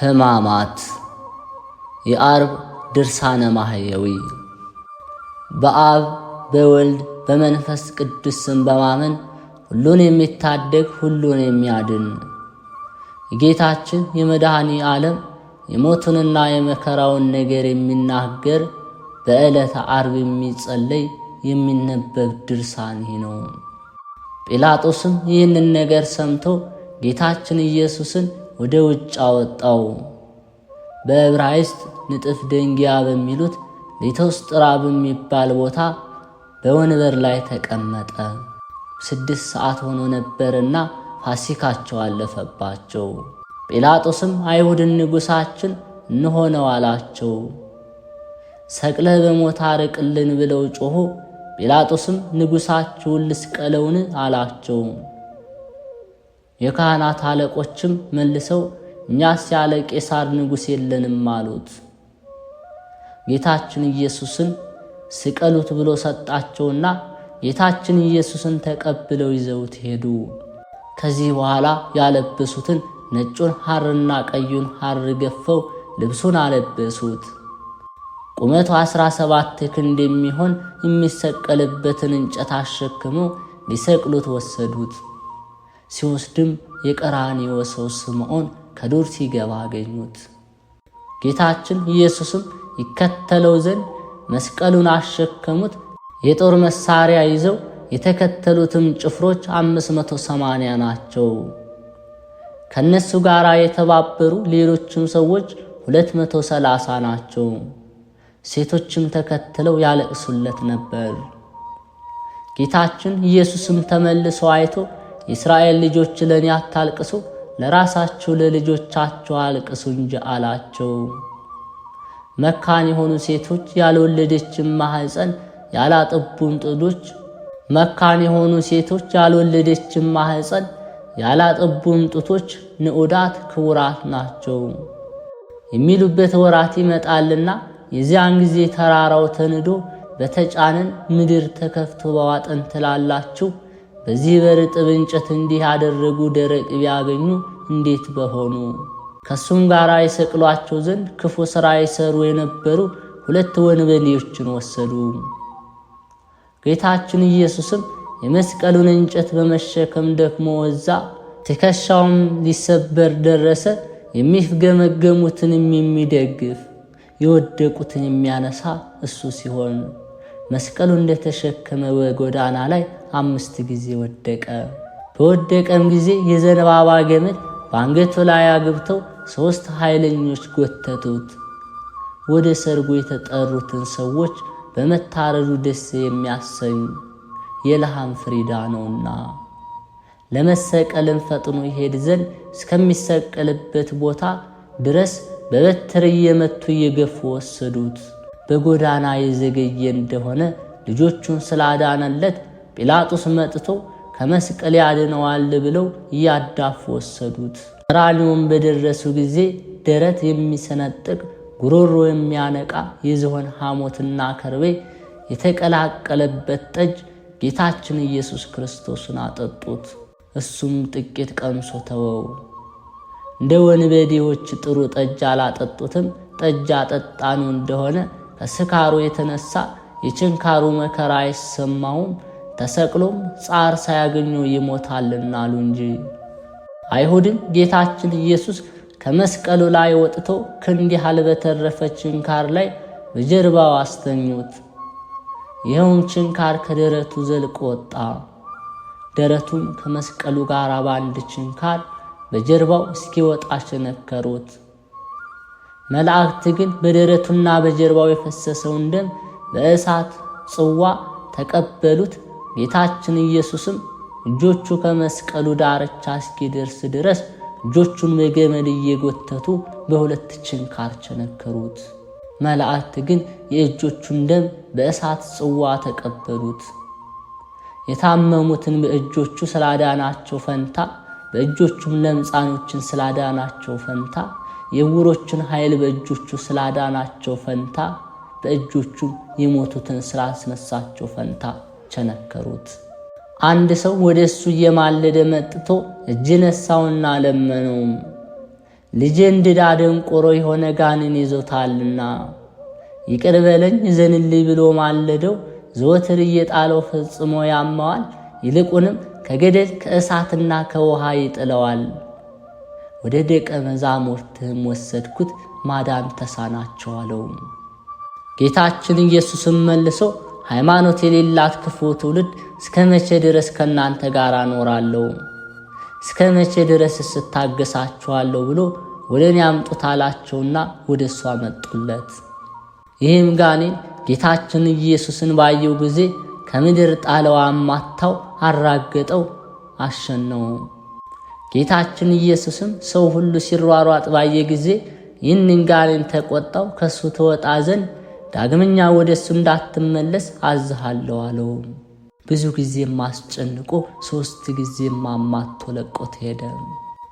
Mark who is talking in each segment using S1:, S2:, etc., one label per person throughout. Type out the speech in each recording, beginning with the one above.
S1: ሕማማት የዓርብ ድርሳነ ማህየዊ። በአብ በወልድ በመንፈስ ቅዱስ ስም በማመን ሁሉን የሚታደግ ሁሉን የሚያድን የጌታችን የመድኃኔ ዓለም የሞቱንና የመከራውን ነገር የሚናገር በዕለተ ዓርብ የሚጸለይ የሚነበብ ድርሳን ይህ ነው። ጲላጦስም ይህንን ነገር ሰምቶ ጌታችን ኢየሱስን ወደ ውጭ አወጣው። በዕብራይስጥ ንጥፍ ደንጊያ በሚሉት ሊቶስጥራ በሚባል ቦታ በወንበር ላይ ተቀመጠ። 6 ሰዓት ሆኖ ነበርና ፋሲካቸው አለፈባቸው። ጲላጦስም አይሁድን ንጉሣችን እንሆነው አላቸው። ሰቅለህ በሞት አርቅልን ብለው ጮኹ። ጲላጦስም ንጉሣችሁን ልስቀለውን አላቸው። የካህናት አለቆችም መልሰው እኛስ ያለ ቄሳር ንጉሥ የለንም አሉት። ጌታችን ኢየሱስን ስቀሉት ብሎ ሰጣቸውና ጌታችን ኢየሱስን ተቀብለው ይዘውት ሄዱ። ከዚህ በኋላ ያለበሱትን ነጩን ሐርና ቀዩን ሐር ገፈው ልብሱን አለበሱት። ቁመቱ 17 ክንድ የሚሆን የሚሰቀልበትን እንጨት አሸክመው ሊሰቅሉት ወሰዱት። ሲወስድም የቀራንዮ ሰው ስምዖን ከዱር ሲገባ አገኙት። ጌታችን ኢየሱስም ይከተለው ዘንድ መስቀሉን አሸከሙት። የጦር መሳሪያ ይዘው የተከተሉትም ጭፍሮች 580 ናቸው። ከነሱ ጋር የተባበሩ ሌሎችም ሰዎች 230 ናቸው። ሴቶችም ተከትለው ያለቅሱለት ነበር። ጌታችን ኢየሱስም ተመልሶ አይቶ የእስራኤል ልጆች ለኔ አታልቅሱ፣ ለራሳችሁ ለልጆቻችሁ አልቅሱ እንጂ አላቸው። መካን የሆኑ ሴቶች ያልወለደችም ማህፀን ያላጠቡም ጡቶች መካን የሆኑ ሴቶች ያልወለደችም ማህፀን ያላጠቡም ጡቶች ንዑዳት ክቡራት ናቸው የሚሉበት ወራት ይመጣልና የዚያን ጊዜ ተራራው ተንዶ በተጫነን ምድር ተከፍቶ በዋጠን ትላላችሁ። በዚህ በርጥብ እንጨት እንዲህ ያደረጉ ደረቅ ቢያገኙ እንዴት በሆኑ። ከሱም ጋር ይሰቅሏቸው ዘንድ ክፉ ሥራ ይሰሩ የነበሩ 2 ወንበዴዎችን ወሰዱ። ጌታችን ኢየሱስም የመስቀሉን እንጨት በመሸከም ደክሞ ወዛ። ትከሻውም ሊሰበር ደረሰ። የሚፍገመገሙትንም የሚደግፍ የወደቁትን የሚያነሳ እሱ ሲሆን መስቀሉ እንደተሸከመ በጎዳና ላይ 5 ጊዜ ወደቀ። በወደቀም ጊዜ የዘንባባ ገመድ በአንገቱ ላይ አግብተው 3 ኃይለኞች ጎተቱት። ወደ ሰርጉ የተጠሩትን ሰዎች በመታረዱ ደስ የሚያሰኝ የለሃም ፍሪዳ ነውና ለመሰቀልም ፈጥኖ ይሄድ ዘንድ እስከሚሰቀልበት ቦታ ድረስ በበትር እየመቱ እየገፉ ወሰዱት። በጎዳና የዘገየ እንደሆነ ልጆቹን ስላዳነለት ጲላጦስ መጥቶ ከመስቀል ያድነዋል ብለው እያዳፉ ወሰዱት። ቀራንዮም በደረሱ ጊዜ ደረት የሚሰነጥቅ ጉሮሮ የሚያነቃ የዝሆን ሐሞትና ከርቤ የተቀላቀለበት ጠጅ ጌታችን ኢየሱስ ክርስቶስን አጠጡት። እሱም ጥቂት ቀምሶ ተወው። እንደ ወንበዴዎች ጥሩ ጠጅ አላጠጡትም። ጠጅ አጠጣኑ እንደሆነ ከስካሩ የተነሳ የችንካሩ መከራ አይሰማውም፣ ተሰቅሎም ጻር ሳያገኘው ይሞታልና አሉ እንጂ። አይሁድም ጌታችን ኢየሱስ ከመስቀሉ ላይ ወጥቶ ክንድ ያህል በተረፈ ችንካር ላይ በጀርባው አስተኙት። ይኸውም ችንካር ከደረቱ ዘልቆ ወጣ። ደረቱም ከመስቀሉ ጋር በአንድ ችንካር በጀርባው እስኪወጣ ቸነከሩት። መላእክት ግን በደረቱና በጀርባው የፈሰሰውን ደም በእሳት ጽዋ ተቀበሉት። ጌታችን ኢየሱስም እጆቹ ከመስቀሉ ዳርቻ እስኪደርስ ድረስ እጆቹን በገመድ እየጎተቱ በ2 ችንካር ቸነከሩት። መላእክት ግን የእጆቹን ደም በእሳት ጽዋ ተቀበሉት። የታመሙትን በእጆቹ ስላዳናቸው ፈንታ፣ በእጆቹም ለምጻኖችን ስላዳናቸው ፈንታ፣ የዕውሮችን ኃይል በእጆቹ ስላዳናቸው ፈንታ፣ በእጆቹም የሞቱትን ስላስነሳቸው ፈንታ ቸነከሩት። አንድ ሰው ወደ እሱ እየማለደ መጥቶ እጅ ነሳውና ለመነው። ልጄ እንድዳ ደንቆሮ የሆነ ጋኔን ይዞታልና ይቅር በለኝ እዘንልኝ ብሎ ማለደው። ዘወትር እየጣለው ፈጽሞ ያማዋል። ይልቁንም ከገደል ከእሳትና ከውሃ ይጥለዋል። ወደ ደቀ መዛሙርትህም ወሰድኩት፣ ማዳን ተሳናቸው አለው። ጌታችን ኢየሱስም መልሶ ሃይማኖት የሌላት ክፉ ትውልድ እስከ መቼ ድረስ ከእናንተ ጋር እኖራለሁ? እስከ መቼ ድረስ ስታገሳችኋለሁ ብሎ ወደ እኔ አምጡት አላቸውና ወደ እሱ አመጡለት። ይህም ጋኔን ጌታችን ኢየሱስን ባየው ጊዜ ከምድር ጣለው፣ አማታው፣ አራገጠው፣ አሸነው። ጌታችን ኢየሱስም ሰው ሁሉ ሲሯሯጥ ባየ ጊዜ ይህንን ጋኔን ተቆጣው። ከሱ ተወጣ ዘንድ ዳግመኛ ወደ እሱ እንዳትመለስ አዝሃለሁ አለው። ብዙ ጊዜም አስጨንቆ 3 ጊዜም አማቶ ለቆት ሄደ።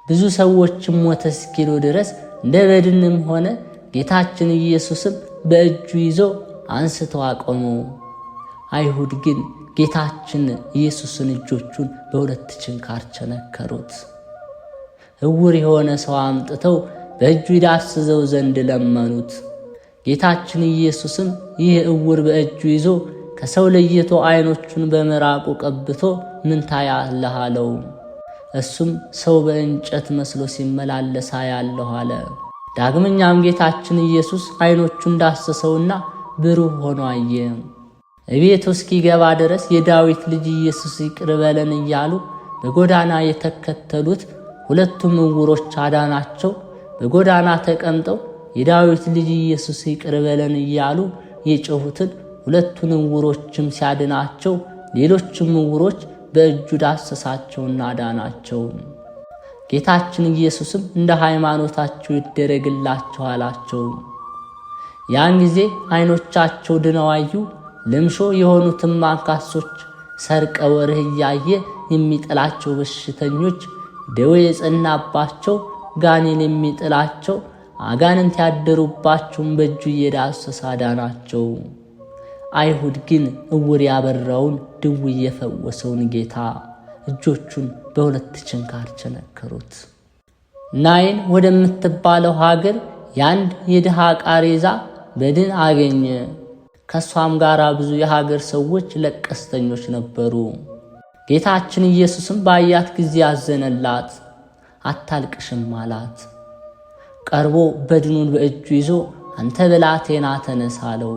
S1: ብዙ ሰዎችም ሞተ እስኪሉ ድረስ እንደ በድንም ሆነ። ጌታችን ኢየሱስም በእጁ ይዞ አንስተው አቆመው። አይሁድ ግን ጌታችን ኢየሱስን እጆቹን በሁለት ችንካር ቸነከሩት። እውር የሆነ ሰው አምጥተው በእጁ ይዳስሰው ዘንድ ለመኑት። ጌታችን ኢየሱስም ይህ እውር በእጁ ይዞ ከሰው ለይቶ ዓይኖቹን በመራቁ ቀብቶ ምን ታያለህ አለው። እሱም ሰው በእንጨት መስሎ ሲመላለስ አያለሁ አለ። ዳግመኛም ጌታችን ኢየሱስ ዓይኖቹን ዳሰሰውና ብሩህ ሆኖ አየ። እቤቱ እስኪገባ ድረስ የዳዊት ልጅ ኢየሱስ ይቅር በለን እያሉ በጎዳና የተከተሉት ሁለቱም ዕውሮች አዳናቸው። በጎዳና ተቀምጠው የዳዊት ልጅ ኢየሱስ ይቅር በለን እያሉ የጮሁትን ሁለቱን ዕውሮችም ሲያድናቸው ሌሎችም ዕውሮች በእጁ ዳሰሳቸውና አዳናቸው። ጌታችን ኢየሱስም እንደ ሃይማኖታቸው ይደረግላቸው አላቸው። ያን ጊዜ ዓይኖቻቸው ድነው አዩ። ልምሾ የሆኑትም አንካሶች፣ ሰርቀ ወርህ እያየ የሚጥላቸው በሽተኞች፣ ደዌ የጸናባቸው፣ ጋኔን የሚጥላቸው፣ አጋንንት ያደሩባቸውን በእጁ እየዳሰሰ አዳናቸው። አይሁድ ግን እውር ያበራውን ድውይ የፈወሰውን ጌታ እጆቹን በሁለት ችንካር ቸነከሩት። ናይን ወደምትባለው ሀገር የአንድ የድሃ ቃሬዛ በድን አገኘ። ከሷም ጋር ብዙ የሀገር ሰዎች ለቀስተኞች ነበሩ። ጌታችን ኢየሱስም ባያት ጊዜ አዘነላት፣ አታልቅሽም አላት። ቀርቦ በድኑን በእጁ ይዞ አንተ ብላቴና ተነስ አለው።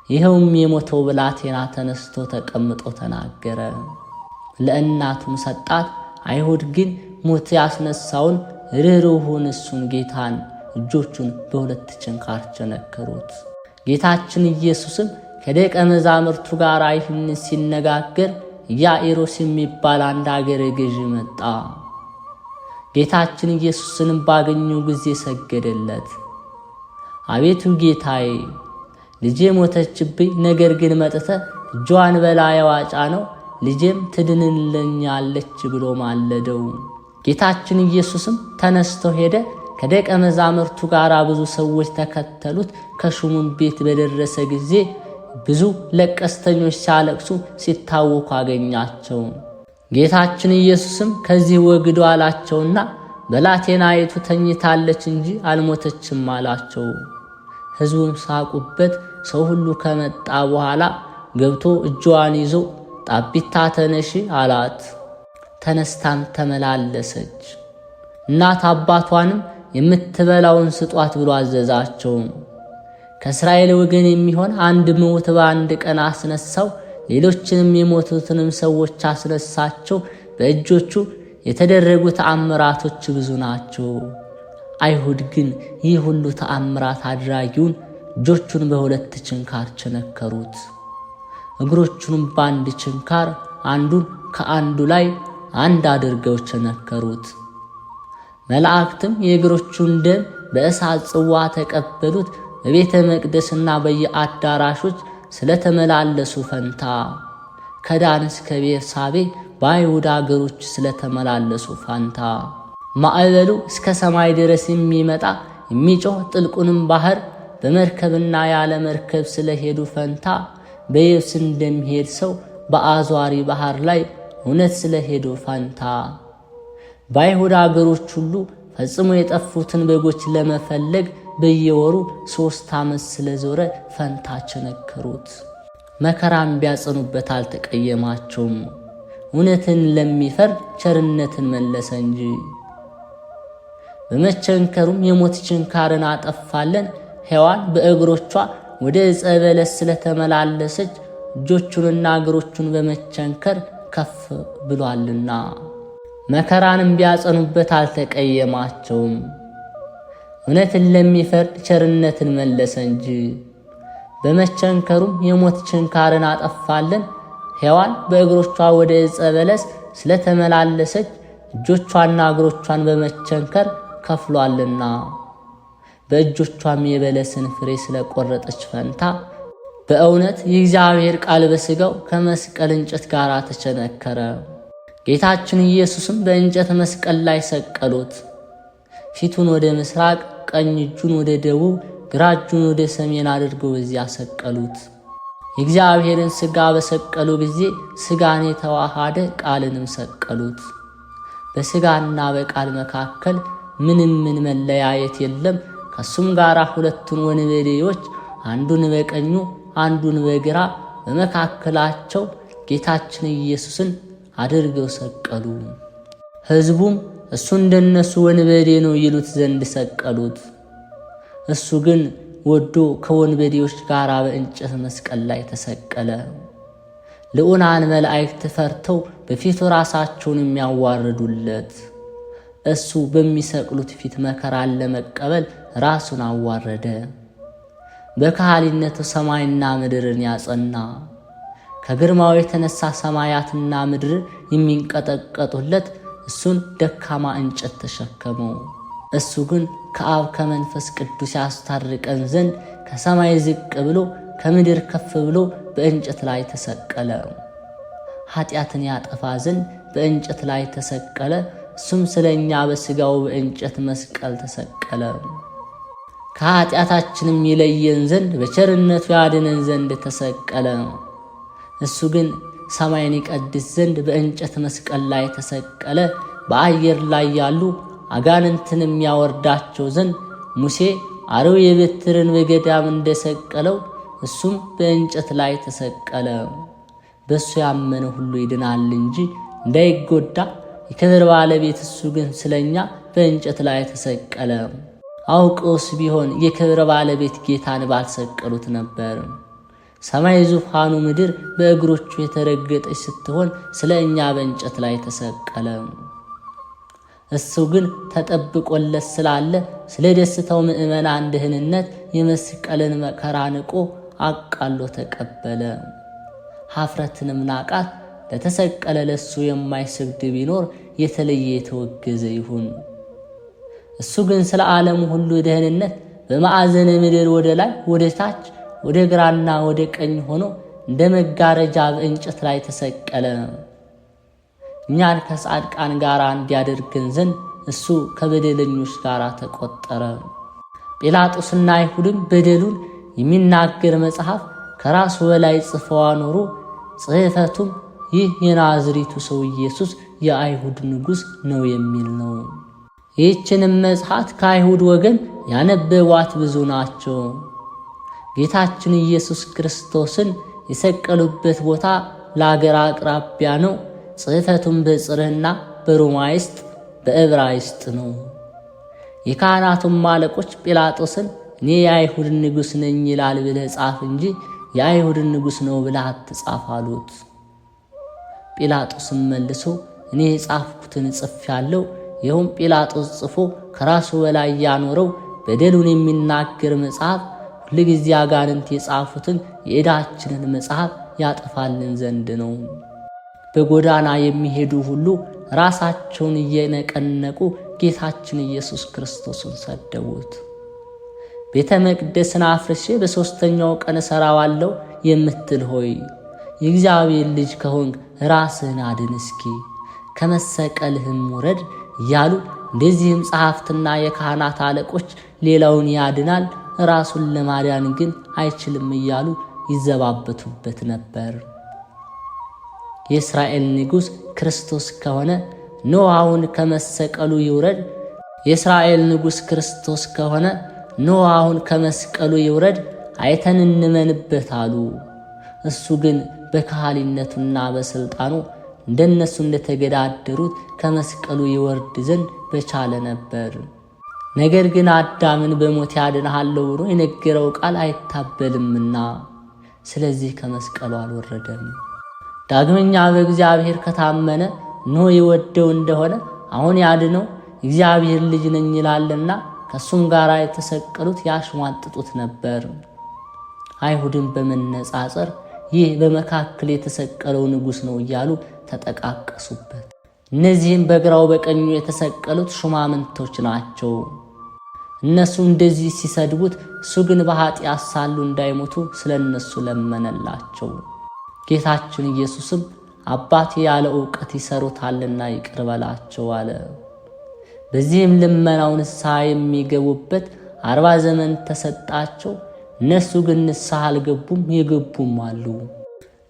S1: ይኸውም የሞተው ብላቴና ተነስቶ ተቀምጦ ተናገረ። ለእናቱም ሰጣት። አይሁድ ግን ሞት ያስነሳውን ርኅሩኅን እሱን ጌታን እጆቹን በሁለት ችንካር ቸነከሩት። ጌታችን ኢየሱስም ከደቀ መዛሙርቱ ጋር ይህን ሲነጋገር ኢያኢሮስ የሚባል አንድ አገረ ገዥ መጣ። ጌታችን ኢየሱስንም ባገኘው ጊዜ ሰገደለት። አቤቱ ጌታዬ፣ ልጄ ሞተችብኝ፣ ነገር ግን መጥተህ እጇን በላይዋ ጫነው፣ ልጄም ትድንልኛለች ብሎ ማለደው። ጌታችን ኢየሱስም ተነስቶ ሄደ። ከደቀ መዛሙርቱ ጋር ብዙ ሰዎች ተከተሉት። ከሹሙም ቤት በደረሰ ጊዜ ብዙ ለቀስተኞች ሲያለቅሱ ሲታወኩ አገኛቸው። ጌታችን ኢየሱስም ከዚህ ወግዱ አላቸውና ብላቴናይቱ ተኝታለች እንጂ አልሞተችም አላቸው። ሕዝቡም ሳቁበት። ሰው ሁሉ ከመጣ በኋላ ገብቶ እጇን ይዞ ጣቢታ ተነሺ አላት። ተነስታም ተመላለሰች። እናት አባቷንም የምትበላውን ስጧት ብሎ አዘዛቸው። ከእስራኤል ወገን የሚሆን አንድ ምውት በአንድ ቀን አስነሳው። ሌሎችንም የሞቱትንም ሰዎች አስነሳቸው። በእጆቹ የተደረጉ ተአምራቶች ብዙ ናቸው። አይሁድ ግን ይህ ሁሉ ተአምራት አድራጊውን እጆቹን በሁለት ችንካር ቸነከሩት፣ እግሮቹንም በአንድ ችንካር አንዱን ከአንዱ ላይ አንድ አድርገው ቸነከሩት። መላእክትም የእግሮቹን ደም በእሳት ጽዋ ተቀበሉት። በቤተ መቅደስና በየአዳራሾች ስለተመላለሱ ፈንታ ከዳን እስከ ቤርሳቤ በአይሁድ አገሮች ስለተመላለሱ ፋንታ ማዕበሉ እስከ ሰማይ ድረስ የሚመጣ የሚጮህ ጥልቁንም ባህር በመርከብና ያለ መርከብ ስለሄዱ ፈንታ በየብስ እንደሚሄድ ሰው በአዟሪ ባህር ላይ እውነት ስለሄዱ ፈንታ በአይሁድ አገሮች ሁሉ ፈጽሞ የጠፉትን በጎች ለመፈለግ በየወሩ 3 ዓመት ስለዞረ ፈንታ ቸነከሩት። መከራን ቢያጸኑበት አልተቀየማቸውም። እውነትን ለሚፈርድ ቸርነትን መለሰ እንጂ። በመቸንከሩም የሞት ችንካርን አጠፋለን። ሔዋን በእግሮቿ ወደ ዕፀ በለስ ስለተመላለሰች እጆቹንና እግሮቹን በመቸንከር ከፍ ብሏልና። መከራንም ቢያጸኑበት አልተቀየማቸውም። እውነትን ለሚፈርድ ቸርነትን መለሰ እንጂ። በመቸንከሩም የሞት ችንካርን አጠፋለን። ሔዋን በእግሮቿ ወደ ዕፀ በለስ ስለተመላለሰች እጆቿና እግሮቿን በመቸንከር ከፍሏልና። በእጆቿም የበለስን ፍሬ ስለቆረጠች ፈንታ በእውነት የእግዚአብሔር ቃል በሥጋው ከመስቀል እንጨት ጋር ተቸነከረ። ጌታችን ኢየሱስም በእንጨት መስቀል ላይ ሰቀሉት። ፊቱን ወደ ምስራቅ፣ ቀኝ እጁን ወደ ደቡብ፣ ግራ እጁን ወደ ሰሜን አድርገው በዚያ ሰቀሉት። የእግዚአብሔርን ሥጋ በሰቀሉ ጊዜ ሥጋን የተዋሃደ ቃልንም ሰቀሉት። በሥጋና በቃል መካከል ምንም መለያየት የለም። ከሱም ጋር 2 ወንበዴዎች አንዱን በቀኙ አንዱን በግራ በመካከላቸው ጌታችን ኢየሱስን አድርገው ሰቀሉ። ሕዝቡም እሱ እንደነሱ ወንበዴ ነው ይሉት ዘንድ ሰቀሉት። እሱ ግን ወዶ ከወንበዴዎች ጋር በእንጨት መስቀል ላይ ተሰቀለ። ልዑናን መላእክት ፈርተው በፊቱ ራሳቸውን የሚያዋርዱለት፣ እሱ በሚሰቅሉት ፊት መከራን ለመቀበል ራሱን አዋረደ። በካህሊነቱ ሰማይና ምድርን ያጸና፣ ከግርማው የተነሳ ሰማያትና ምድር የሚንቀጠቀጡለት እሱን ደካማ እንጨት ተሸከመው። እሱ ግን ከአብ ከመንፈስ ቅዱስ ያስታርቀን ዘንድ ከሰማይ ዝቅ ብሎ ከምድር ከፍ ብሎ በእንጨት ላይ ተሰቀለ። ኃጢአትን ያጠፋ ዘንድ በእንጨት ላይ ተሰቀለ። እሱም ስለኛ በሥጋው በእንጨት መስቀል ተሰቀለ። ከኃጢአታችንም ይለየን ዘንድ በቸርነቱ ያድነን ዘንድ ተሰቀለ። እሱ ግን ሰማይን ይቀድስ ዘንድ በእንጨት መስቀል ላይ ተሰቀለ። በአየር ላይ ያሉ አጋንንትን የሚያወርዳቸው ዘንድ ሙሴ አርዌ በትርን በገዳም እንደሰቀለው እሱም በእንጨት ላይ ተሰቀለ። በእሱ ያመነ ሁሉ ይድናል እንጂ እንዳይጎዳ የክብር ባለቤት እሱ ግን ስለኛ በእንጨት ላይ ተሰቀለ። አውቀውስ ቢሆን የክብር ባለቤት ጌታን ባልሰቀሉት ነበር። ሰማይ ዙፋኑ፣ ምድር በእግሮቹ የተረገጠች ስትሆን ስለ እኛ በእንጨት ላይ ተሰቀለ። እሱ ግን ተጠብቆለት ስላለ ስለ ደስታው ምእመናን ደህንነት የመስቀልን መከራ ንቆ አቃሎ ተቀበለ። ኀፍረትንም ናቃት። ለተሰቀለ ለሱ የማይሰግድ ቢኖር የተለየ የተወገዘ ይሁን። እሱ ግን ስለ ዓለሙ ሁሉ ደህንነት በማዕዘነ ምድር ወደ ላይ ወደ ታች ወደ ግራና ወደ ቀኝ ሆኖ እንደ መጋረጃ በእንጨት ላይ ተሰቀለ። እኛን ከጻድቃን ጋር እንዲያደርገን ዘንድ እሱ ከበደለኞች ጋር ተቆጠረ። ጲላጦስና አይሁድም በደሉን የሚናገር መጽሐፍ ከራሱ በላይ ጽፈው አኖሩ። ጽሕፈቱም ይህ የናዝሬቱ ሰው ኢየሱስ የአይሁድ ንጉሥ ነው የሚል ነው። ይህችንም መጽሐፍ ከአይሁድ ወገን ያነበቧት ብዙ ናቸው። ጌታችን ኢየሱስ ክርስቶስን የሰቀሉበት ቦታ ለአገር አቅራቢያ ነው። ጽሕፈቱም በጽርህና በሮማይስጥ በዕብራይስጥ ነው። የካህናቱም አለቆች ጲላጦስን እኔ የአይሁድ ንጉሥ ነኝ ይላል ብለህ ጻፍ እንጂ የአይሁድ ንጉሥ ነው ብለህ አትጻፍ አሉት። ጲላጦስም መልሶ እኔ የጻፍኩትን ጽፌአለሁ። ይኸውም ጲላጦስ ጽፎ ከራሱ በላይ ያኖረው በደሉን የሚናገር መጽሐፍ ሁልጊዜ አጋንንት የጻፉትን የዕዳችንን መጽሐፍ ያጠፋልን ዘንድ ነው። በጎዳና የሚሄዱ ሁሉ ራሳቸውን እየነቀነቁ ጌታችን ኢየሱስ ክርስቶስን ሰደቡት። ቤተ መቅደስን አፍርሼ በሦስተኛው ቀን እሠራዋለሁ የምትል ሆይ የእግዚአብሔር ልጅ ከሆንክ ራስህን አድን፣ እስኪ ከመሰቀልህም ውረድ እያሉ እንደዚህም ጸሐፍትና የካህናት አለቆች ሌላውን ያድናል ራሱን ለማዳን ግን አይችልም እያሉ ይዘባበቱበት ነበር። የእስራኤል ንጉሥ ክርስቶስ ከሆነ ኖህ አሁን ከመሰቀሉ ይውረድ፣ የእስራኤል ንጉሥ ክርስቶስ ከሆነ ኖ አሁን ከመስቀሉ ይውረድ፣ አይተን እንመንበት አሉ። እሱ ግን በካህሊነቱና በሥልጣኑ እንደነሱ እንደተገዳደሩት ከመስቀሉ ይወርድ ዘንድ በቻለ ነበር። ነገር ግን አዳምን በሞት ያድንሃለሁ ብሎ የነገረው ቃል አይታበልምና ስለዚህ ከመስቀሉ አልወረደም። ዳግመኛ በእግዚአብሔር ከታመነ ኖ ይወደው እንደሆነ አሁን ያድነው እግዚአብሔር ልጅ ነኝ ይላልና ከሱም ጋር የተሰቀሉት ያሽሟጥጡት ነበር። አይሁድን በመነጻጸር ይህ በመካከል የተሰቀለው ንጉሥ ነው እያሉ ተጠቃቀሱበት። እነዚህም በግራው በቀኙ የተሰቀሉት ሹማምንቶች ናቸው። እነሱ እንደዚህ ሲሰድቡት፣ እሱ ግን በኃጢአት ሳሉ እንዳይሞቱ ስለ እነሱ ለመነላቸው። ጌታችን ኢየሱስም አባቴ ያለ ዕውቀት ይሰሩታልና ይቅር በላቸው አለ። በዚህም ልመናው ንስሐ የሚገቡበት 40 ዘመን ተሰጣቸው። እነሱ ግን ንስሐ አልገቡም፣ የገቡም አሉ።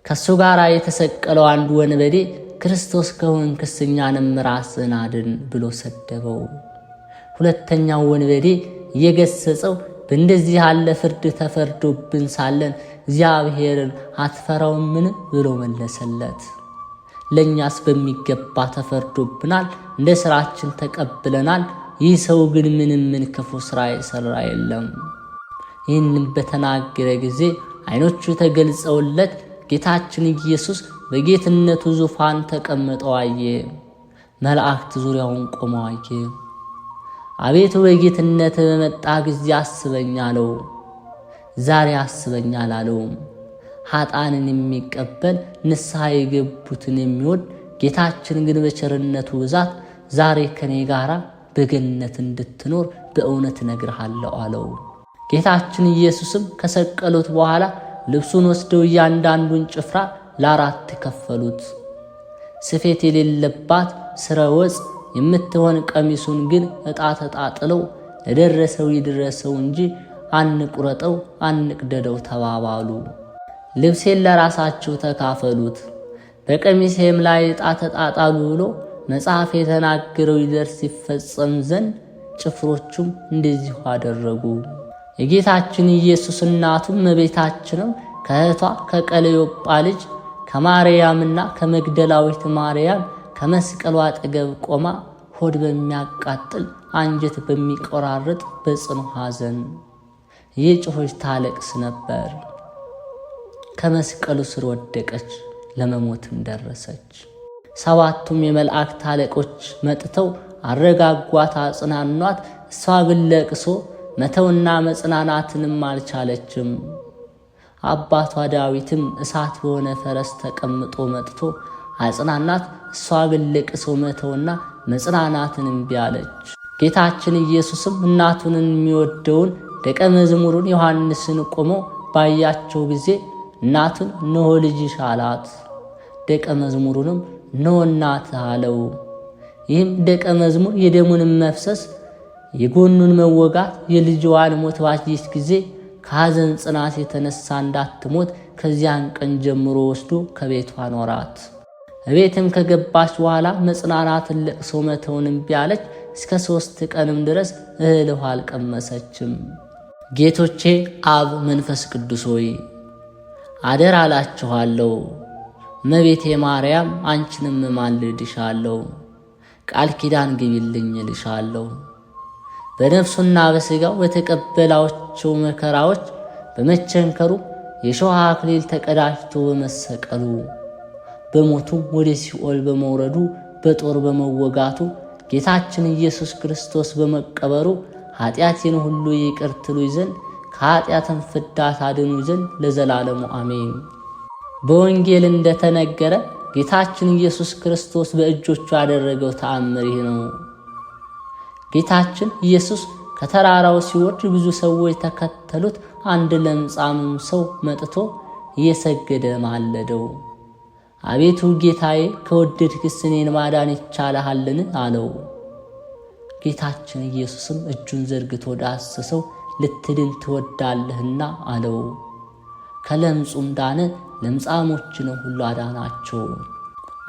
S1: ከሱ ጋር የተሰቀለው አንዱ ወንበዴ ክርስቶስ ከሆንክስ እኛንም ራስህን አድን ብሎ ሰደበው። ሁለተኛው ወንበዴ እየገሰጸው በእንደዚህ ያለ ፍርድ ተፈርዶብን ሳለን እግዚአብሔርን አትፈራውምን ብሎ መለሰለት። ለእኛስ በሚገባ ተፈርዶብናል፣ እንደ ሥራችን ተቀብለናል። ይህ ሰው ግን ምን ክፉ ሥራ የሠራ የለም። ይህንም በተናገረ ጊዜ ዓይኖቹ ተገልጸውለት ጌታችን ኢየሱስ በጌትነቱ ዙፋን ተቀምጠው አየ። መላእክት ዙሪያውን ቆመው አየ። አቤቱ በጌትነት በመጣ ጊዜ አስበኝ አለው። ዛሬ አስበኝ አላለውም። ኃጥአንን የሚቀበል ንስሐ የገቡትን የሚወድ ጌታችን ግን በቸርነቱ ብዛት ዛሬ ከኔ ጋር በገነት እንድትኖር በእውነት እነግርሃለሁ አለው። ጌታችን ኢየሱስም ከሰቀሉት በኋላ ልብሱን ወስደው እያንዳንዱን ጭፍራ ለአራት ከፈሉት። ስፌት የሌለባት ስረ ወጽ የምትሆን ቀሚሱን ግን ዕጣ ተጣጥለው ለደረሰው ይድረሰው እንጂ አንቁረጠው አንቅደደው ተባባሉ። ልብሴን ለራሳቸው ተካፈሉት፣ በቀሚሴም ላይ ዕጣ ተጣጣሉ ብሎ መጽሐፍ የተናገረው ይደርስ ይፈጸም ዘንድ ጭፍሮቹም እንደዚሁ አደረጉ። የጌታችን ኢየሱስ እናቱም እመቤታችንም ከእህቷ ከቀለዮጳ ልጅ ከማርያምና ከመግደላዊት ማርያም ከመስቀሉ አጠገብ ቆማ ሆድ በሚያቃጥል አንጀት በሚቆራርጥ በጽኑ ሐዘን እየጮኸች ታለቅስ ነበር። ከመስቀሉ ስር ወደቀች፣ ለመሞትም ደረሰች። 7ቱም የመላእክት አለቆች መጥተው አረጋጓት፣ አጽናኗት። እሷ ግን ለቅሶ መተውና መጽናናትንም አልቻለችም። አባቷ ዳዊትም እሳት በሆነ ፈረስ ተቀምጦ መጥቶ አጽናናት። እሷ ግን ለቅሶ መተውና መጽናናትን እምቢ አለች። ጌታችን ኢየሱስም እናቱን የሚወደውን ደቀ መዝሙሩን ዮሐንስን ቆሞ ባያቸው ጊዜ እናቱን እነሆ ልጅሽ አላት። ደቀ መዝሙሩንም እነሆ እናትህ አለው። ይህም ደቀ መዝሙር የደሙን መፍሰስ የጎኑን መወጋት የልጅዋን ሞት ባየች ጊዜ ከሐዘን ጽናት የተነሳ እንዳትሞት ከዚያን ቀን ጀምሮ ወስዶ ከቤቷ አኖራት። እቤትም ከገባች በኋላ መጽናናትን ለቅሶ መተውን እምቢ አለች። እስከ 3 ቀንም ድረስ እህል ውሃ አልቀመሰችም። ጌቶቼ አብ መንፈስ ቅዱስ ሆይ አደራ አላችኋለሁ። እመቤቴ ማርያም አንቺንም ማልድሻለሁ፣ ቃል ኪዳን ግቢልኝ እልሻለሁ። በነፍሱና በሥጋው በተቀበላቸው መከራዎች በመቸንከሩ የሾህ አክሊል ተቀዳጅቶ በመሰቀሉ በሞቱ ወደ ሲኦል በመውረዱ በጦር በመወጋቱ ጌታችን ኢየሱስ ክርስቶስ በመቀበሩ ኃጢአቴን ሁሉ ይቅር ትሉኝ ዘንድ ከኃጢአትም ፍዳ ታድኑ ዘንድ ለዘላለሙ አሜን። በወንጌል እንደተነገረ ጌታችን ኢየሱስ ክርስቶስ በእጆቹ ያደረገው ተአምር ይህ ነው። ጌታችን ኢየሱስ ከተራራው ሲወርድ ብዙ ሰዎች ተከተሉት። አንድ ለምጻምም ሰው መጥቶ እየሰገደ ማለደው። አቤቱ ጌታዬ ከወደድክስ እኔን ማዳን ይቻልሃልን? አለው። ጌታችን ኢየሱስም እጁን ዘርግቶ ዳሰሰው። ልትድን ትወዳለህና አለው። ከለምጹም ዳነ። ለምጻሞችንም ሁሉ አዳናቸው።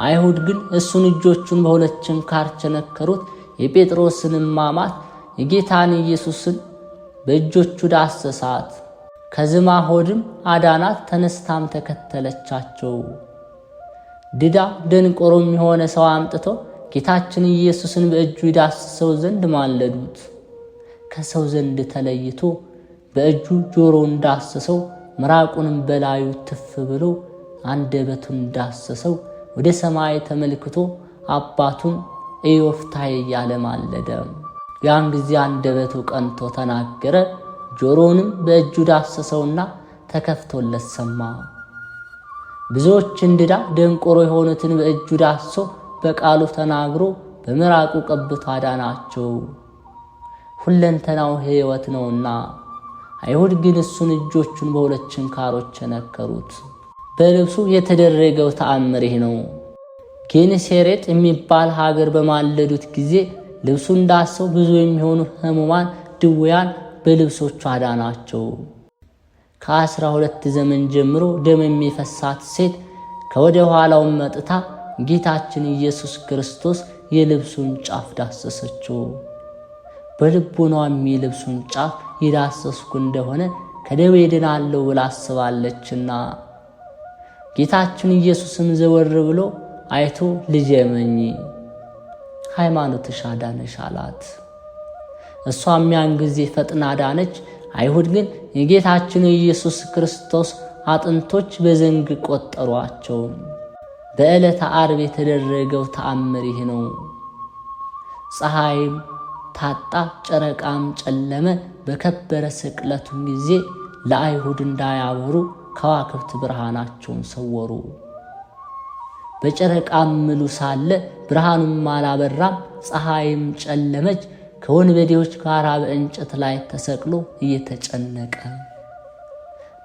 S1: አይሁድ ግን እሱን እጆቹን በሁለት ችንካር ቸነከሩት። የጴጥሮስን ማማት የጌታን ኢየሱስን በእጆቹ ዳሰሳት። ከዝማ ሆድም አዳናት። ተነስታም ተከተለቻቸው። ድዳ ደንቆሮም የሆነ ሰው አምጥተው ጌታችን ኢየሱስን በእጁ ይዳስሰው ዘንድ ማለዱት። ከሰው ዘንድ ተለይቶ በእጁ ጆሮውን ዳሰሰው። ምራቁንም በላዩ ትፍ ብሎ አንደበቱን ዳሰሰው። ወደ ሰማይ ተመልክቶ አባቱን ኢዮፍታሔ እያለ ማለደ። ያን ጊዜ አንደበቱ ቀንቶ ተናገረ። ጆሮውንም በእጁ ዳሰሰውና ተከፍቶለት ሰማ። ብዙዎችን ድዳ ደንቆሮ የሆኑትን በእጁ ዳሶ በቃሉ ተናግሮ በምራቁ ቀብቶ አዳናቸው። ሁለንተናው ሕይወት ነውና። አይሁድ ግን እሱን እጆቹን በሁለት ችንካሮች ቸነከሩት። በልብሱ የተደረገው ተአምር ይህ ነው። ጌንሴሬጥ የሚባል ሀገር በማለዱት ጊዜ ልብሱን ዳሰው ብዙ የሚሆኑ ሕሙማን ድውያን በልብሶቹ አዳናቸው። ከ12 ዘመን ጀምሮ ደም የሚፈሳት ሴት ከወደ ኋላው መጥታ ጌታችን ኢየሱስ ክርስቶስ የልብሱን ጫፍ ዳሰሰችው። በልቦናዋም የልብሱን ጫፍ ይዳሰስኩ እንደሆነ ከደዌ ድናለሁ ብላ አስባለችና፣ ጌታችን ኢየሱስም ዘወር ብሎ አይቶ ልጄ እመኚ፣ ሃይማኖትሽ አዳነሽ አላት። እሷም ያን ጊዜ ፈጥና ዳነች። አይሁድ ግን የጌታችን ኢየሱስ ክርስቶስ አጥንቶች በዘንግ ቆጠሯቸው። በዕለተ ዓርብ የተደረገው ተአምር ይህ ነው። ፀሐይም ታጣ፣ ጨረቃም ጨለመ። በከበረ ስቅለቱን ጊዜ ለአይሁድ እንዳያበሩ ከዋክብት ብርሃናቸውን ሰወሩ። በጨረቃም ምሉ ሳለ ብርሃኑም አላበራም። ፀሐይም ጨለመች። ከወንበዴዎች ጋር በእንጨት ላይ ተሰቅሎ እየተጨነቀ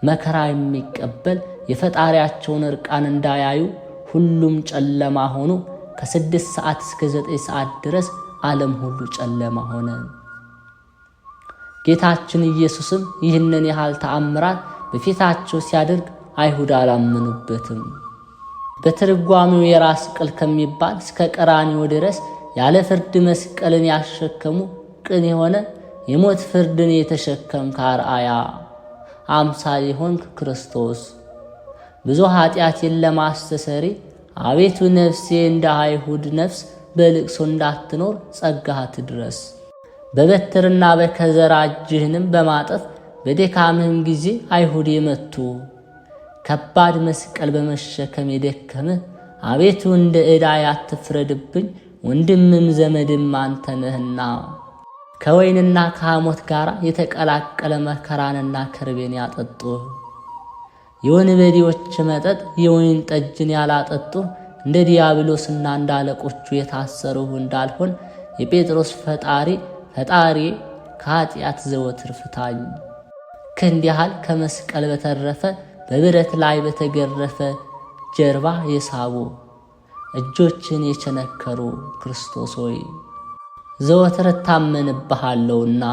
S1: መከራ የሚቀበል የፈጣሪያቸውን እርቃን እንዳያዩ ሁሉም ጨለማ ሆኖ ከ6 ሰዓት እስከ 9 ሰዓት ድረስ ዓለም ሁሉ ጨለማ ሆነ። ጌታችን ኢየሱስም ይህንን ያህል ተአምራት በፊታቸው ሲያደርግ አይሁድ አላመኑበትም። በትርጓሜው የራስ ቅል ከሚባል እስከ ቀራንዮ ድረስ ያለ ፍርድ መስቀልን ያሸከሙ ቅን የሆነ የሞት ፍርድን የተሸከምክ አርአያ አምሳል የሆንክ ክርስቶስ ብዙ ኃጢአቴን ለማስተሰሪ አቤቱ ነፍሴ እንደ አይሁድ ነፍስ በልቅሶ እንዳትኖር ጸጋህ ትድረስ። በበትርና በከዘራ እጅህንም በማጠፍ በደካምህም ጊዜ አይሁድ የመቱ ከባድ መስቀል በመሸከም የደከምህ አቤቱ እንደ ዕዳዬ አትፍረድብኝ፣ ወንድምም ዘመድም አንተ ነህና። ከወይንና ከሐሞት ጋር የተቀላቀለ መከራንና ከርቤን ያጠጡህ የወንበዴዎች መጠጥ የወይን ጠጅን ያላጠጡህ እንደ ዲያብሎስና እንደ አለቆቹ የታሰሩህ እንዳልሆን የጴጥሮስ ፈጣሪ ከኃጢአት ዘወትር ፍታኝ። ክንድ ያህል ከመስቀል በተረፈ በብረት ላይ በተገረፈ ጀርባ የሳቡ እጆችን የቸነከሩ ክርስቶስ ሆይ ዘወትር እታመንብሃለሁና።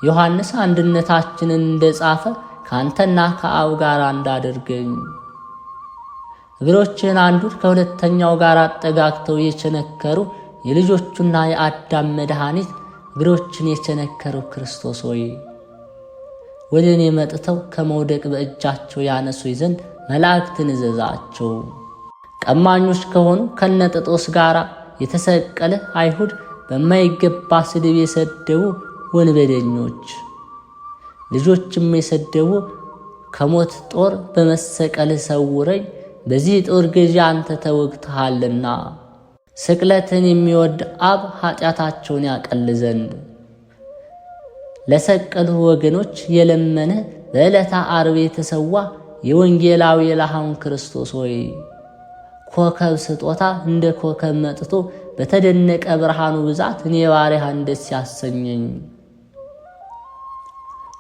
S1: ዮሐንስ አንድነታችንን እንደጻፈ ከአንተና ከአብ ጋር እንዳደርገኝ እግሮችን አንዱን ከሁለተኛው ጋር አጠጋግተው የቸነከሩ የልጆቹና የአዳም መድኃኒት እግሮችን የቸነከሩ ክርስቶስ ሆይ ወደ እኔ መጥተው ከመውደቅ በእጃቸው ያነሱኝ ዘንድ መላእክትን እዘዛቸው። ቀማኞች ከሆኑ ከነጥጦስ ጋር የተሰቀለ አይሁድ በማይገባ ስድብ የሰደቡ ወንበደኞች ልጆችም የሰደቡ ከሞት ጦር በመሰቀል ሰውረኝ። በዚህ ጦር ገዢ አንተ ተወግተሃልና ስቅለትን የሚወድ አብ ኃጢአታቸውን ያቀል ዘንድ ለሰቀሉ ወገኖች የለመነ በዕለተ ዓርብ የተሰዋ የወንጌላዊ የላሃውን ክርስቶስ ሆይ ኮከብ ስጦታ እንደ ኮከብ መጥቶ በተደነቀ ብርሃኑ ብዛት እኔ ባሪያህን ደስ ያሰኘኝ።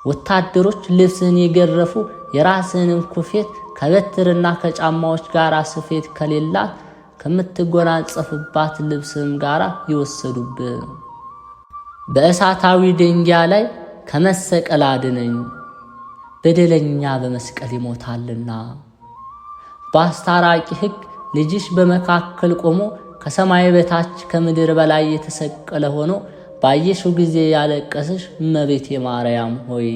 S1: ወታደሮች ልብስህን የገረፉ የራስህንም ኩፌት ከበትርና ከጫማዎች ጋር ስፌት ከሌላት ከምትጎናጸፍባት ልብስህም ጋር ይወሰዱብህ። በእሳታዊ ደንጊያ ላይ ከመሰቀል አድነኝ፣ በደለኛ በመስቀል ይሞታልና። በአስታራቂ ሕግ ልጅሽ በመካከል ቆሞ ከሰማይ በታች ከምድር በላይ የተሰቀለ ሆኖ ባየሽው ጊዜ ያለቀስሽ እመቤቴ ማርያም ሆይ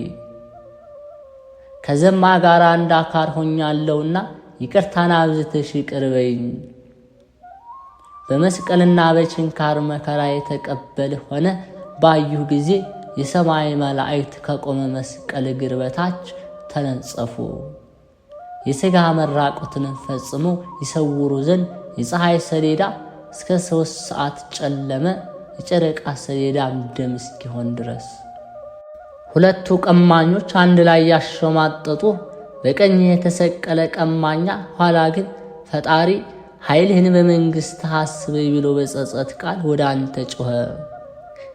S1: ከዘማ ጋር አንድ አካል ሆኛለሁና ይቅርታን አብዝተሽ ይቅር በይኝ። በመስቀልና በችንካር መከራ የተቀበለ ሆነ ባዩህ ጊዜ የሰማይ መላእክት ከቆመ መስቀል እግር በታች ተነጸፉ። የሥጋ መራቆትን ፈጽሞ ይሰውሩ ዘንድ የፀሐይ ሰሌዳ እስከ 3 ሰዓት ጨለመ፣ የጨረቃ ሰሌዳም ደም እስኪሆን ድረስ። ሁለቱ ቀማኞች አንድ ላይ ያሸማጠጡ፣ በቀኝ የተሰቀለ ቀማኛ ኋላ ግን ፈጣሪ ኃይልህን በመንግሥት አስበኝ ብሎ በጸጸት ቃል ወደ አንተ ጮኸ።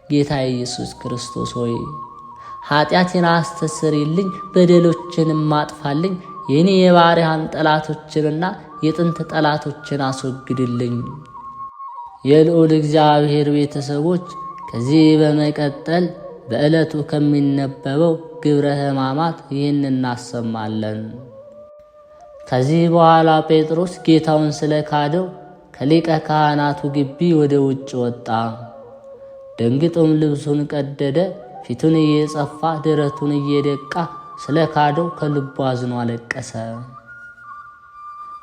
S1: ጌታ ኢየሱስ ክርስቶስ ሆይ ኃጢአቴን አስተሰርይልኝ፣ በደሎችንም አጥፋልኝ፣ የኔ የባሪያህን ጠላቶችንና የጥንት ጠላቶችን አስወግድልኝ። የልዑል እግዚአብሔር ቤተሰቦች ከዚህ በመቀጠል በዕለቱ ከሚነበበው ግብረ ሕማማት ይህን እናሰማለን። ከዚህ በኋላ ጴጥሮስ ጌታውን ስለካደው ከሊቀ ካህናቱ ግቢ ወደ ውጭ ወጣ። ደንግጦም ልብሱን ቀደደ፣ ፊቱን እየጸፋ ደረቱን እየደቃ ስለ ካደው ከልቡ አዝኖ አለቀሰ።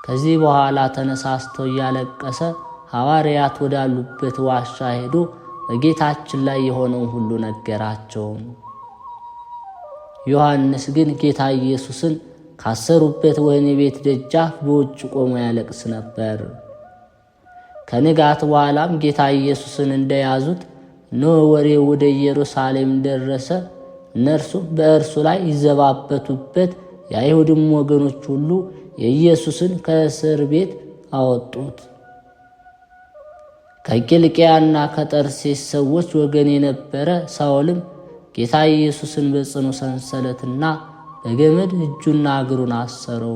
S1: ከዚህ በኋላ ተነሳስቶ እያለቀሰ ሐዋርያት ወዳሉበት ዋሻ ሄዶ በጌታችን ላይ የሆነውን ሁሉ ነገራቸው። ዮሐንስ ግን ጌታ ኢየሱስን ካሰሩበት ወህኒ ቤት ደጃፍ በውጭ ቆሞ ያለቅስ ነበር። ከንጋት በኋላም ጌታ ኢየሱስን እንደያዙት እነሆ ወሬው ወደ ኢየሩሳሌም ደረሰ። እነርሱም በእርሱ ላይ ይዘባበቱበት፣ የአይሁድም ወገኖች ሁሉ የኢየሱስን ከእስር ቤት አወጡት። ከቂልቅያና ከጠርሴስ ሰዎች ወገን የነበረ ሳውልም ጌታ ኢየሱስን በጽኑ ሰንሰለትና በገመድ እጁና እግሩን አሰረው።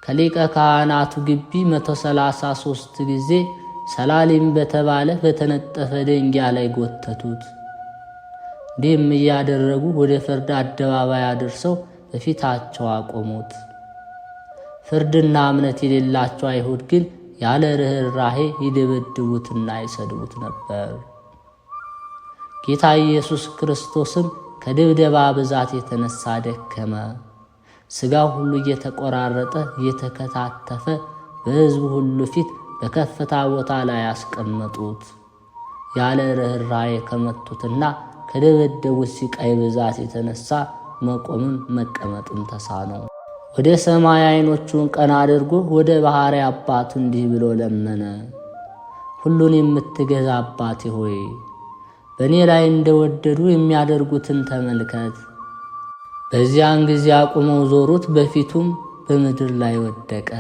S1: ከሊቀ ካህናቱ ግቢ 133 ጊዜ ሰላሊም በተባለ በተነጠፈ ደንጊያ ላይ ጎተቱት። እንዲህም እያደረጉ ወደ ፍርድ አደባባይ አድርሰው በፊታቸው አቆሙት። ፍርድና እምነት የሌላቸው አይሁድ ግን ያለ ርኅራኄ ይደበድቡትና ይሰድቡት ነበር። ጌታ ኢየሱስ ክርስቶስም ከድብደባ ብዛት የተነሳ ደከመ። ሥጋው ሁሉ እየተቆራረጠ እየተከታተፈ በሕዝቡ ሁሉ ፊት በከፍታ ቦታ ላይ ያስቀመጡት። ያለ ርኅራኄ ከመቱትና ከደበደቡት ሲቃይ ብዛት የተነሳ መቆምም መቀመጥም ተሳነው። ወደ ሰማይ ዓይኖቹን ቀና አድርጎ ወደ ባሕርይ አባቱ እንዲህ ብሎ ለመነ። ሁሉን የምትገዛ አባቴ ሆይ በእኔ ላይ እንደወደዱ የሚያደርጉትን ተመልከት። በዚያን ጊዜ አቁመው ዞሩት፣ በፊቱም በምድር ላይ ወደቀ።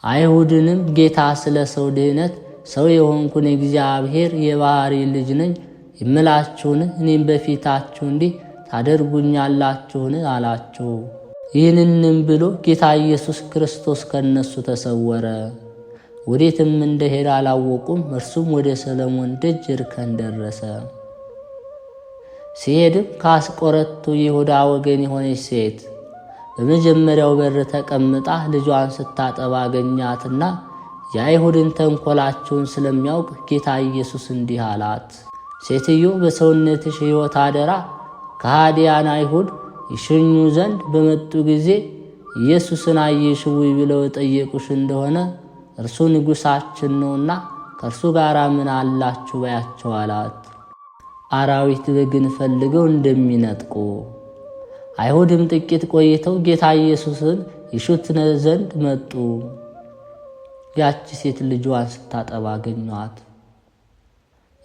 S1: አይሁድንም ጌታ ስለ ሰው ድህነት ሰው የሆንኩን እግዚአብሔር የባሕርይ ልጅ ነኝ የምላችሁን እኔም በፊታችሁ እንዲህ ታደርጉኛላችሁን አላቸው። ይህንንም ብሎ ጌታ ኢየሱስ ክርስቶስ ከነሱ ተሰወረ። ወዴትም እንደሄደ አላወቁም። እርሱም ወደ ሰሎሞን ደጅ እርከን ደረሰ። ሲሄድም ከአስቆረቱ ይሁዳ ወገን የሆነች ሴት በመጀመሪያው በር ተቀምጣ ልጇን ስታጠባ አገኛትና የአይሁድን ተንኰላቸውን ስለሚያውቅ ጌታ ኢየሱስ እንዲህ አላት፣ ሴትዮ በሰውነትሽ ሕይወት አደራ ከሃዲያን አይሁድ ይሸኙ ዘንድ በመጡ ጊዜ ኢየሱስን አየሽው ብለው ጠየቁሽ እንደሆነ እርሱ ንጉሣችን ነውና ከእርሱ ጋር ምን አላችሁ በያቸው አላት። አራዊት በግን ፈልገው እንደሚነጥቁ። አይሁድም ጥቂት ቆይተው ጌታ ኢየሱስን ይሹት ዘንድ መጡ። ያቺ ሴት ልጇን ስታጠባ አገኟት።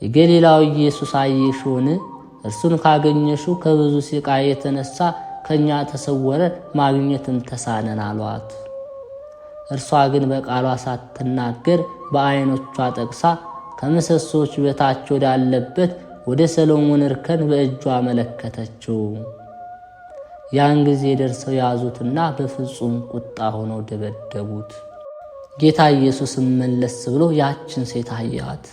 S1: የገሊላው ኢየሱስ አየሽውን? እርሱን ካገኘሽው ከብዙ ስቃይ የተነሳ ከኛ ተሰወረ፣ ማግኘትም ተሳነን አሏት። እርሷ ግን በቃሏ ሳትናገር በዓይኖቿ ጠቅሳ ከምሰሶች በታች ወዳለበት ወደ ሰሎሞን እርከን በእጇ አመለከተችው። ያን ጊዜ ደርሰው ያዙትና በፍጹም ቁጣ ሆነው ደበደቡት። ጌታ ኢየሱስም መለስ ብሎ ያችን ሴት አያት።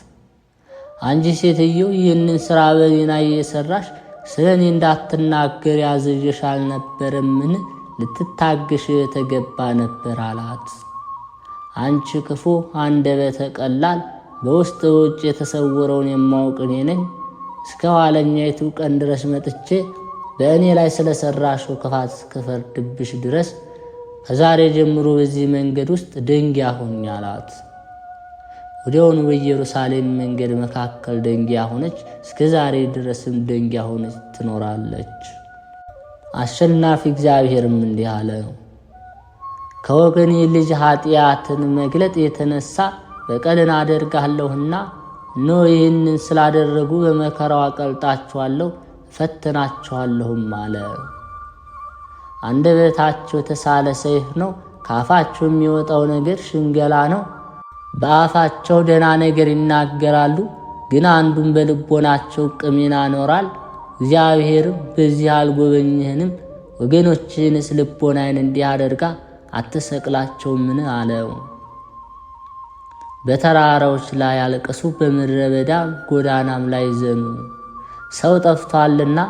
S1: አንቺ ሴትዮ ይህንን ሥራ በእኔ እየሠራሽ ስለ እኔ እንዳትናገር ያዘዤሽ አልነበረምን? ልትታገሽ የተገባ ነበር አላት። አንቺ ክፉ አንደበተ ቀላል፣ በውስጥ በውጭ የተሰወረውን የማውቅ እኔ ነኝ። እስከ ኋለኛይቱ ቀን ድረስ መጥቼ በእኔ ላይ ስለሰራሽው ክፋት እስክፈርድብሽ ድረስ ከዛሬ ጀምሮ በዚህ መንገድ ውስጥ ደንጊያ ሁኚ አላት። ወዲያውኑ በኢየሩሳሌም መንገድ መካከል ደንጊያ ሆነች። እስከ ዛሬ ድረስም ደንጊያ ሆነች ትኖራለች። አሸናፊ እግዚአብሔርም እንዲህ አለ። ከወገኔ ልጅ ኃጢአትን መግለጥ የተነሳ በቀልን አደርጋለሁና እነሆ ይህንን ስላደረጉ በመከራው አቀልጣቸዋለሁ እፈትናቸዋለሁም አለ። አንደበታቸው የተሳለ ሰይፍ ነው፣ ከአፋቸው የሚወጣው ነገር ሽንገላ ነው። በአፋቸው ደህና ነገር ይናገራሉ፣ ግን አንዱን በልቦናቸው ቅሚን ያኖራል። እግዚአብሔርም በዚህ አልጎበኘህንም? ወገኖችህንስ ልቦናዬን እንዲህ አደርጋ አትሰቅላቸውምን አለው። በተራራዎች ላይ አልቅሱ፣ በምድረ በዳ ጎዳናም ላይ ዘኑ። ሰው ጠፍቷልና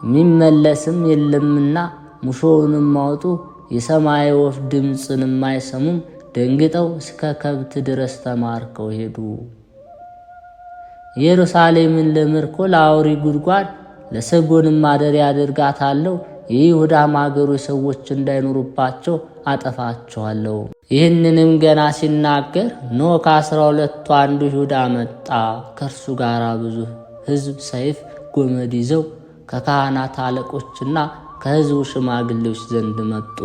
S1: የሚመለስም የለምና ሙሾውንም አውጡ። የሰማይ ወፍ ድምፅንም አይሰሙም። ደንግጠው እስከ ከብት ድረስ ተማርከው ሄዱ። ኢየሩሳሌምን ለምርኮ ለአውሪ ጉድጓድ ለሰጎንም ማደሪያ አደርጋታለሁ። የይሁዳም አገሮች ሰዎች እንዳይኖሩባቸው አጠፋቸዋለሁ። ይህንንም ገና ሲናገር ኖ ከ12ቱ አንዱ ይሁዳ መጣ። ከእርሱ ጋር ብዙ ሕዝብ ሰይፍ ጎመድ ይዘው ከካህናት አለቆችና ከሕዝቡ ሽማግሌዎች ዘንድ መጡ።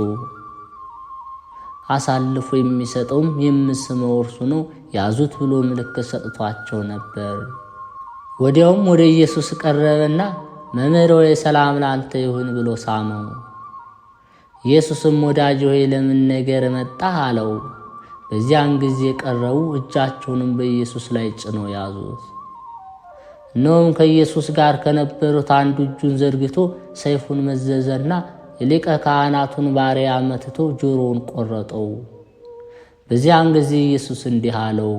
S1: አሳልፎ የሚሰጠውም የምስመው እርሱ ነው፣ ያዙት ብሎ ምልክት ሰጥቷቸው ነበር። ወዲያውም ወደ ኢየሱስ ቀረበና መምህር ሆይ ሰላም ላንተ ይሁን ብሎ ሳመው። ኢየሱስም ወዳጅ ሆይ ለምን ነገር መጣህ አለው። በዚያን ጊዜ ቀረቡ፣ እጃቸውንም በኢየሱስ ላይ ጭነው ያዙት። እነሆም ከኢየሱስ ጋር ከነበሩት አንዱ እጁን ዘርግቶ ሰይፉን መዘዘና የሊቀ ካህናቱን ባሪያ መትቶ ጆሮውን ቆረጠው። በዚያን ጊዜ ኢየሱስ እንዲህ አለው፣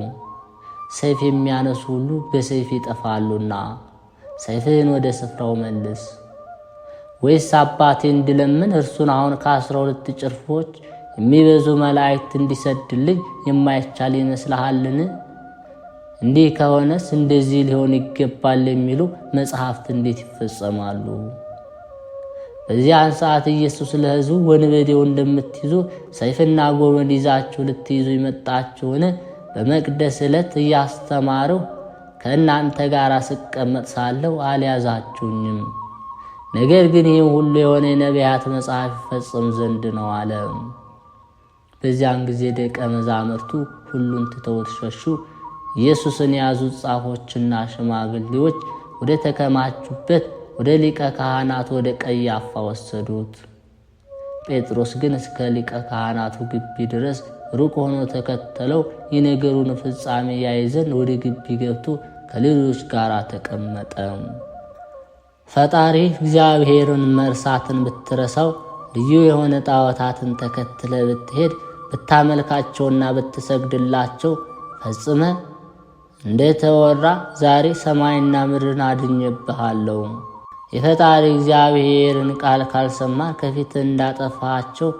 S1: ሰይፍ የሚያነሱ ሁሉ በሰይፍ ይጠፋሉና ሰይፍህን ወደ ስፍራው መልስ። ወይስ አባቴ እንድለምን እርሱን አሁን ከ12 ጭፍሮች የሚበዙ መላእክት እንዲሰድልኝ የማይቻል ይመስልሃልን? እንዲህ ከሆነስ እንደዚህ ሊሆን ይገባል የሚሉ መጽሐፍት እንዴት ይፈጸማሉ? በዚያን ሰዓት ኢየሱስ ለሕዝቡ ወንበዴው እንደምትይዙ ሰይፍና ጎመድ ይዛችሁ ልትይዙ የመጣችሁን? በመቅደስ ዕለት እያስተማርሁ ከእናንተ ጋር ስቀመጥ ሳለሁ አልያዛችሁኝም። ነገር ግን ይህ ሁሉ የሆነ የነቢያት መጽሐፍ ይፈጸም ዘንድ ነው አለ። በዚያን ጊዜ ደቀ መዛሙርቱ ሁሉን ትተውት ሸሹ። ኢየሱስን የያዙት ጻፎችና ሽማግሌዎች ወደ ተከማቹበት ወደ ሊቀ ካህናቱ ወደ ቀያፋ ወሰዱት። ጴጥሮስ ግን እስከ ሊቀ ካህናቱ ግቢ ድረስ ሩቅ ሆኖ ተከተለው። የነገሩን ፍጻሜ ያይ ዘንድ ወደ ግቢ ገብቶ ከሌሎች ጋር ተቀመጠ። ፈጣሪ እግዚአብሔርን መርሳትን ብትረሳው፣ ልዩ የሆነ ጣዖታትን ተከትለ ብትሄድ፣ ብታመልካቸውና ብትሰግድላቸው ፈጽመ እንደተወራ ዛሬ ሰማይና ምድርን አድኜብሃለሁ። የፈጣሪ እግዚአብሔርን ቃል ካልሰማ ከፊት እንዳጠፋቸው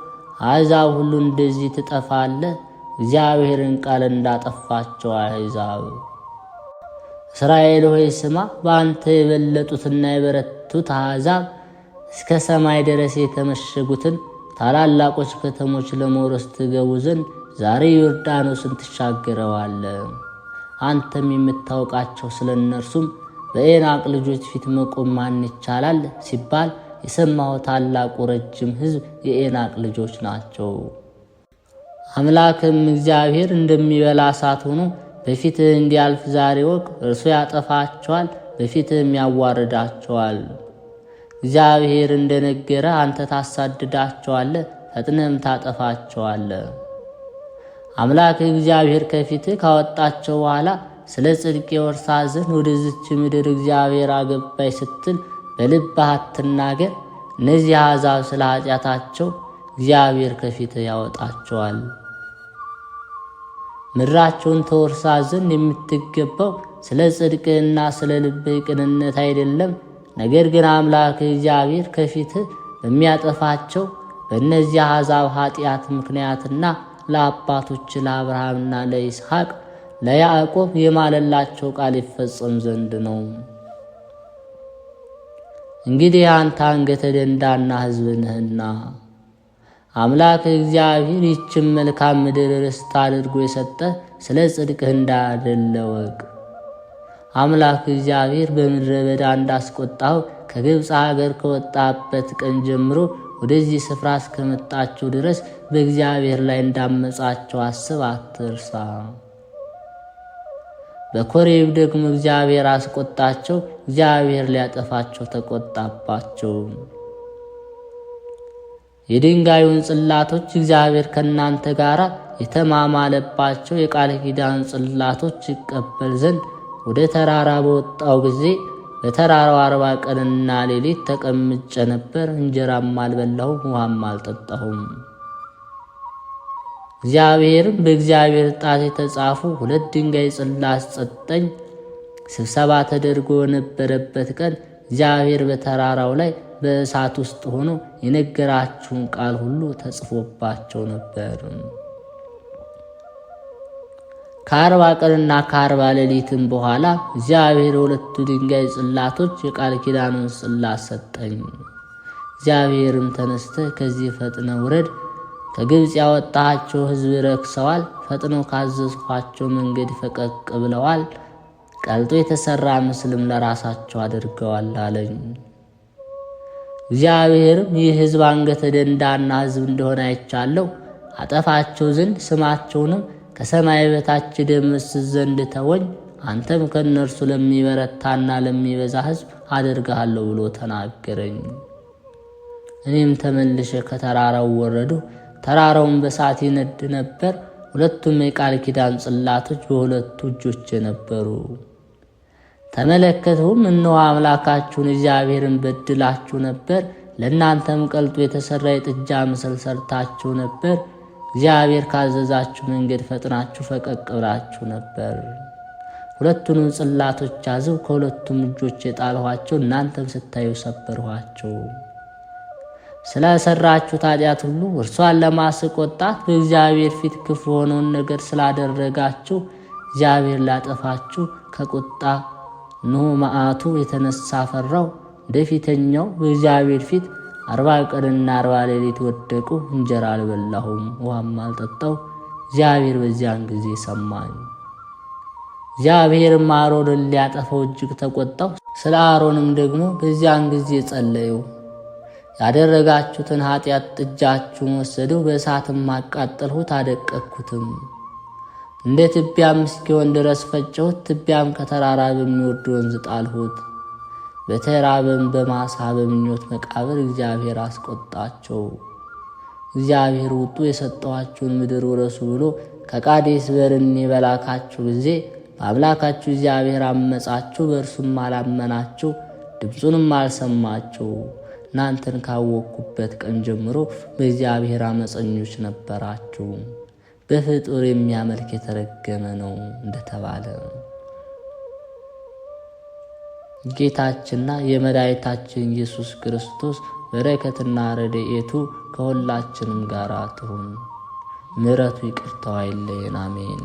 S1: አሕዛብ ሁሉ እንደዚህ ትጠፋለህ። እግዚአብሔርን ቃል እንዳጠፋቸው አሕዛብ። እስራኤል ሆይ ስማ፣ በአንተ የበለጡትና የበረቱት አሕዛብ እስከ ሰማይ ድረስ የተመሸጉትን ታላላቆች ከተሞች ለመውረስ ትገቡ ዘንድ ዛሬ ዮርዳኖስን ትሻገረዋለህ። አንተም የምታውቃቸው ስለ እነርሱም በዔናቅ ልጆች ፊት መቆም ማን ይቻላል ሲባል የሰማው ታላቁ ረጅም ሕዝብ የዔናቅ ልጆች ናቸው። አምላክም እግዚአብሔር እንደሚበላ እሳት ሆኖ በፊትህ እንዲያልፍ ዛሬ ወቅ። እርሱ ያጠፋቸዋል፣ በፊትህም ያዋርዳቸዋል። እግዚአብሔር እንደነገረ አንተ ታሳድዳቸዋለህ፣ ፈጥነህም ታጠፋቸዋለህ። አምላክ እግዚአብሔር ከፊትህ ካወጣቸው በኋላ ስለ ጽድቅ የወርሳት ዘንድ ወደዚች ምድር እግዚአብሔር አገባኝ ስትል በልብህ አትናገር። እነዚህ አሕዛብ ስለ ኃጢአታቸው እግዚአብሔር ከፊትህ ያወጣቸዋል። ምድራቸውን ተወርሳት ዘንድ የምትገባው ስለ ጽድቅህና ስለ ልብህ ቅንነት አይደለም። ነገር ግን አምላክ እግዚአብሔር ከፊትህ በሚያጠፋቸው በእነዚህ አሕዛብ ኃጢአት ምክንያትና ለአባቶች ለአብርሃምና ለይስሐቅ ለያዕቆብ የማለላቸው ቃል ይፈጸም ዘንድ ነው። እንግዲህ አንተ አንገተ ደንዳና ሕዝብ ነህና አምላክ እግዚአብሔር ይህችን መልካም ምድር ርስት አድርጎ የሰጠ ስለ ጽድቅህ እንዳይደለ እወቅ። አምላክ እግዚአብሔር በምድረ በዳ እንዳስቆጣው ከግብፅ ሀገር ከወጣበት ቀን ጀምሮ ወደዚህ ስፍራ እስከመጣችሁ ድረስ በእግዚአብሔር ላይ እንዳመጻቸው አስብ፣ አትርሳ። በኮሬብ ደግሞ እግዚአብሔር አስቆጣቸው፣ እግዚአብሔር ሊያጠፋቸው ተቆጣባቸው። የድንጋዩን ጽላቶች እግዚአብሔር ከእናንተ ጋር የተማማለባቸው የቃል ኪዳን ጽላቶች ይቀበል ዘንድ ወደ ተራራ በወጣው ጊዜ በተራራው 40 ቀንና ሌሊት ተቀምጬ ነበር። እንጀራም አልበላሁም፣ ውሃም አልጠጣሁም። እግዚአብሔርም በእግዚአብሔር ጣት የተጻፉ 2 ድንጋይ ጽላት ሰጠኝ። ስብሰባ ተደርጎ በነበረበት ቀን እግዚአብሔር በተራራው ላይ በእሳት ውስጥ ሆኖ የነገራችሁን ቃል ሁሉ ተጽፎባቸው ነበር። ከ40 ቀንና ከ40 ሌሊትም በኋላ እግዚአብሔር 2 ድንጋይ ጽላቶች የቃል ኪዳኑን ጽላት ሰጠኝ። እግዚአብሔርም ተነስተህ ከዚህ ፈጥነ ውረድ፣ ከግብፅ ያወጣቸው ሕዝብ ረክሰዋል፣ ፈጥነው ካዘዝኋቸው መንገድ ፈቀቅ ብለዋል፣ ቀልጦ የተሰራ ምስልም ለራሳቸው አድርገዋል አለኝ። እግዚአብሔርም ይህ ሕዝብ አንገተ ደንዳና ሕዝብ እንደሆነ አይቻለሁ፣ አጠፋቸው ዘንድ ስማቸውንም ከሰማይ በታች ደመስስ ዘንድ ተወኝ፣ አንተም ከእነርሱ ለሚበረታና ለሚበዛ ሕዝብ አደርግሃለሁ ብሎ ተናገረኝ። እኔም ተመልሼ ከተራራው ወረዱ። ተራራውን በእሳት ይነድ ነበር። 2ቱም የቃል ኪዳን ጽላቶች በ2 እጆቼ ነበሩ። ተመለከትሁም፣ እነሆ አምላካችሁን እግዚአብሔርን በድላችሁ ነበር፣ ለእናንተም ቀልጦ የተሰራ የጥጃ ምስል ሰርታችሁ ነበር። እግዚአብሔር ካዘዛችሁ መንገድ ፈጥናችሁ ፈቀቅ ብላችሁ ነበር። 2ቱንም ጽላቶች ያዝው፣ ከ2ቱም እጆች የጣልኋቸው፣ እናንተም ስታዩ ሰበርኋቸው። ስለ ሰራችሁት ኃጢአት ሁሉ እርሷን ለማስቆጣት በእግዚአብሔር ፊት ክፉ የሆነውን ነገር ስላደረጋችሁ እግዚአብሔር ላጠፋችሁ ከቁጣ መዓቱ የተነሳ ፈራው። እንደፊተኛው በእግዚአብሔር ፊት 40 ቀንና 40 ሌሊት ወደቁ። እንጀራ አልበላሁም፣ ውሃም አልጠጣው። እግዚአብሔር በዚያን ጊዜ ሰማኝ። እግዚአብሔርም አሮንን ሊያጠፋው እጅግ ተቆጣው። ስለ አሮንም ደግሞ በዚያን ጊዜ ጸለዩ። ያደረጋችሁትን ኃጢአት ጥጃችሁን ወሰደው፣ በእሳትም አቃጠልሁት፣ አደቀቅኩትም። እንደ ትቢያም እስኪሆን ድረስ ፈጨሁት። ትቢያም ከተራራ በሚወርድ ወንዝ ጣልሁት። በተራበም በማሳ በምኞት መቃብር እግዚአብሔር አስቆጣቸው። እግዚአብሔር ውጡ የሰጠኋችሁን ምድር ውረሱ ብሎ ከቃዴስ በርኔ በላካችሁ ጊዜ በአምላካችሁ እግዚአብሔር አመጻችሁ፣ በእርሱም አላመናችሁ፣ ድምፁንም አልሰማችሁ። እናንተን ካወቅኩበት ቀን ጀምሮ በእግዚአብሔር አመፀኞች ነበራችሁ። በፍጡር የሚያመልክ የተረገመ ነው እንደተባለ ጌታችንና የመድኃኒታችን ኢየሱስ ክርስቶስ በረከትና ረድኤቱ ከሁላችንም ጋር ትሁን። ምሕረቱ ይቅርታው አይለየን። አሜን።